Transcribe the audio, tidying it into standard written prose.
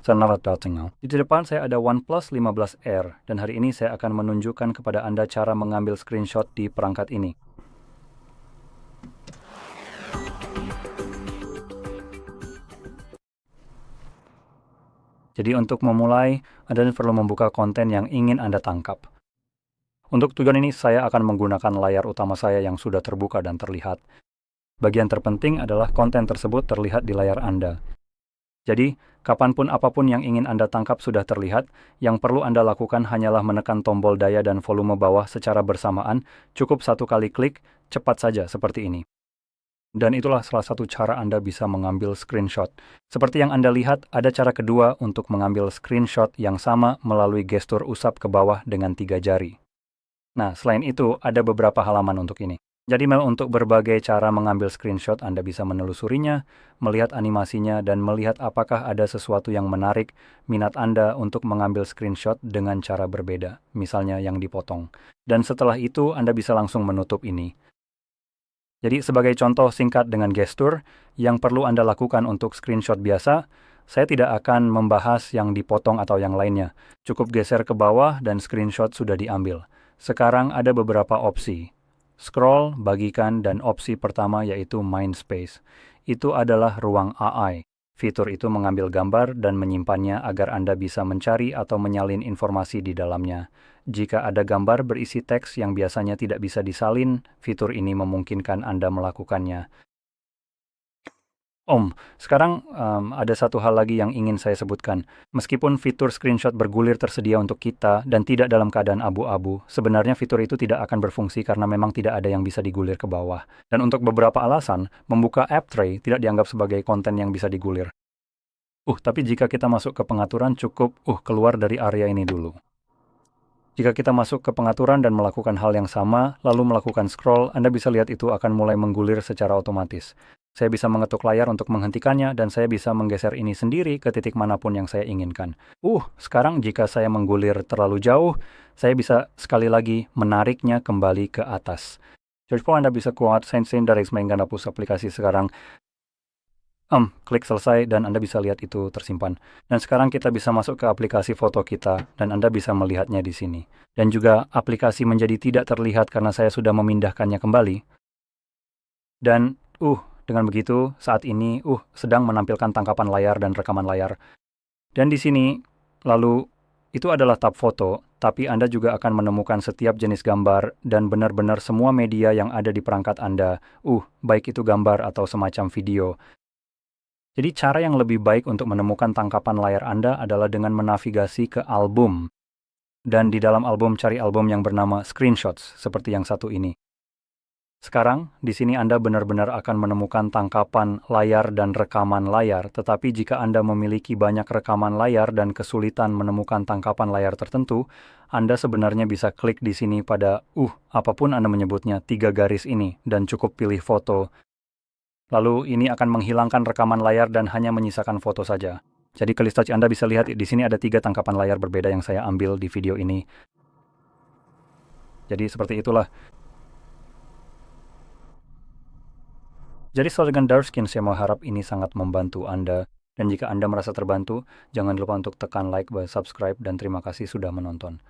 Selamat datang. Di depan saya ada OnePlus 15R dan hari ini saya akan menunjukkan kepada Anda cara mengambil screenshot di perangkat ini. Jadi untuk memulai, Anda perlu membuka konten yang ingin Anda tangkap. Untuk tujuan ini saya akan menggunakan layar utama saya yang sudah terbuka dan terlihat. Bagian terpenting adalah konten tersebut terlihat di layar Anda. Jadi, kapanpun apapun yang ingin Anda tangkap sudah terlihat, yang perlu Anda lakukan hanyalah menekan tombol daya dan volume bawah secara bersamaan, cukup satu kali klik, cepat saja seperti ini. Dan itulah salah satu cara Anda bisa mengambil screenshot. Seperti yang Anda lihat, ada cara kedua untuk mengambil screenshot yang sama melalui gestur usap ke bawah dengan 3 jari. Nah, selain itu, ada beberapa halaman untuk ini. Jadi untuk berbagai cara mengambil screenshot, Anda bisa menelusurinya, melihat animasinya, dan melihat apakah ada sesuatu yang menarik minat Anda untuk mengambil screenshot dengan cara berbeda, misalnya yang dipotong. Dan setelah itu, Anda bisa langsung menutup ini. Jadi sebagai contoh singkat dengan gestur, yang perlu Anda lakukan untuk screenshot biasa, saya tidak akan membahas yang dipotong atau yang lainnya. Cukup geser ke bawah dan screenshot sudah diambil. Sekarang ada beberapa opsi. Scroll, bagikan, dan opsi pertama yaitu Mind Space. Itu adalah ruang AI. Fitur itu mengambil gambar dan menyimpannya agar Anda bisa mencari atau menyalin informasi di dalamnya. Jika ada gambar berisi teks yang biasanya tidak bisa disalin, fitur ini memungkinkan Anda melakukannya. Sekarang ada satu hal lagi yang ingin saya sebutkan. Meskipun fitur screenshot bergulir tersedia untuk kita dan tidak dalam keadaan abu-abu, sebenarnya fitur itu tidak akan berfungsi karena memang tidak ada yang bisa digulir ke bawah. Dan untuk beberapa alasan, membuka app tray tidak dianggap sebagai konten yang bisa digulir. Tapi jika kita masuk ke pengaturan cukup keluar dari area ini dulu. Jika kita masuk ke pengaturan dan melakukan hal yang sama, lalu melakukan scroll, Anda bisa lihat itu akan mulai menggulir secara otomatis. Saya bisa mengetuk layar untuk menghentikannya, dan saya bisa menggeser ini sendiri ke titik manapun yang saya inginkan. Sekarang jika saya menggulir terlalu jauh, saya bisa sekali lagi menariknya kembali ke atas. Jadi Anda bisa kuat sen dari semain hapus aplikasi sekarang. Klik selesai dan Anda bisa lihat itu tersimpan. Dan sekarang kita bisa masuk ke aplikasi foto kita dan Anda bisa melihatnya di sini. Dan juga aplikasi menjadi tidak terlihat karena saya sudah memindahkannya kembali. Dan dengan begitu saat ini sedang menampilkan tangkapan layar dan rekaman layar. Dan di sini lalu itu adalah tab foto, tapi Anda juga akan menemukan setiap jenis gambar dan benar-benar semua media yang ada di perangkat Anda. Baik itu gambar atau semacam video. Jadi cara yang lebih baik untuk menemukan tangkapan layar Anda adalah dengan menavigasi ke album. Dan di dalam album cari album yang bernama Screenshots, seperti yang satu ini. Sekarang, di sini Anda benar-benar akan menemukan tangkapan layar dan rekaman layar, tetapi jika Anda memiliki banyak rekaman layar dan kesulitan menemukan tangkapan layar tertentu, Anda sebenarnya bisa klik di sini pada apapun Anda menyebutnya, 3 garis ini, dan cukup pilih foto. Lalu ini akan menghilangkan rekaman layar dan hanya menyisakan foto saja. Jadi ke list touch Anda bisa lihat di sini ada 3 tangkapan layar berbeda yang saya ambil di video ini. Jadi seperti itulah. Jadi dengan Darkskin saya mengharap ini sangat membantu Anda. Dan jika Anda merasa terbantu, jangan lupa untuk tekan like, subscribe, dan terima kasih sudah menonton.